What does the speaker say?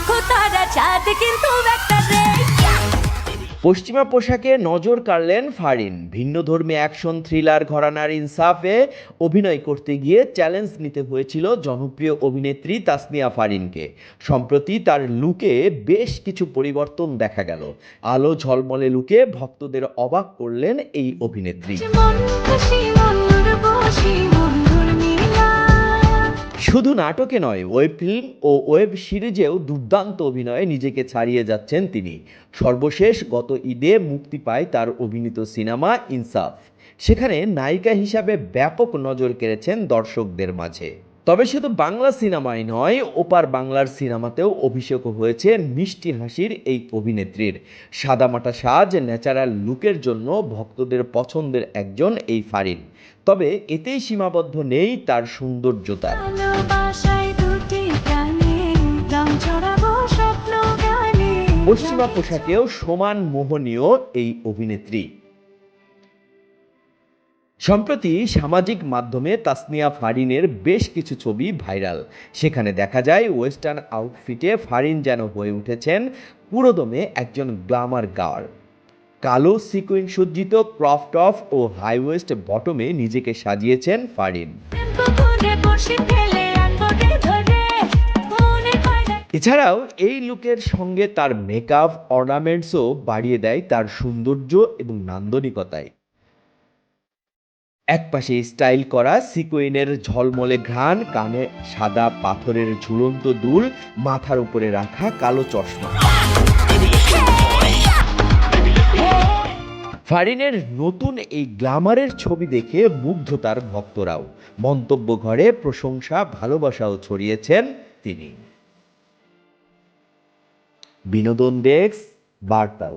লক্ষ তারা চাঁদ কিন্তু একটা রে। পশ্চিমা পোশাকে নজর কাড়লেন ফারিন। ভিন্নধর্মী অ্যাকশন থ্রিলার ঘরানার ইনসাফে অভিনয় করতে গিয়ে চ্যালেঞ্জ নিতে হয়েছিল জনপ্রিয় অভিনেত্রী তাসনিয়া ফারিনকে। সম্প্রতি তার লুকে বেশ কিছু পরিবর্তন দেখা গেল। আলো ঝলমলে লুকে ভক্তদের অবাক করলেন এই অভিনেত্রী। মন খুশি মন বসি বন্ধুর নীলা। শুধু নাটকে নয়, ওয়েব ফিল্ম ও ওয়েব সিরিজেও দুর্দান্ত অভিনয়ে নিজেকে ছাড়িয়ে যাচ্ছেন তিনি। সর্বশেষ গত ঈদে মুক্তি পায় তার অভিনীত সিনেমা ইনসাফ। সেখানে নায়িকা হিসাবে ব্যাপক নজর কেড়েছেন দর্শকদের মাঝে। তবে শুধু বাংলা সিনেমায় নয়, ওপার বাংলার সিনেমাতেও অভিষেক হয়েছে মিষ্টি হাসির এই অভিনেত্রীর। সাদামাটা সাজ, ন্যাচারাল লুকের জন্য ভক্তদের পছন্দের একজন এই ফারিন। তবে এতেই সীমাবদ্ধ নেই তার সৌন্দর্যতা। ভালোবাসায় দুটি প্রাণে রং ছড়াবো স্বপ্ন গানে। পশ্চিমা পোশাকেও সমান মোহনীয় এই অভিনেত্রী। সম্প্রতি সামাজিক মাধ্যমে তাসনিয়া ফারিনের বেশ কিছু ছবি ভাইরাল। সেখানে দেখা যায় ওয়েস্টার্ন আউটফিটে ফারিন যেন হয়ে উঠেছেন পুরোদমে একজন গ্ল্যামার গার্ল। কালো সিকুইন সজ্জিত ক্রপ টপ ও হাই ওয়েস্ট বটমে নিজেকে সাজিয়েছেন ফারিন। পুকুরে বসে ফেলে আনবো রে ধরে মনে হয় না। এছাড়াও এই লুকের সঙ্গে তার মেকআপ অর্নামেন্টসও বাড়িয়ে দেয় তার সৌন্দর্য এবং নান্দনিকতায়। একপাশে স্টাইল করা সিকোয়েনের ঝলমলে ঘ্রাণ, কানে সাদা পাথরের ঝুলন্ত দুল, মাথার উপরে রাখা কালো চশমা। ফারিনের নতুন এই গ্ল্যামারের ছবি দেখে মুগ্ধ তার ভক্তরাও। মন্তব্য ঘরে প্রশংসা ভালোবাসাও ছড়িয়েছেন তিনি। বিনোদন ডেস্ক, বার্তা।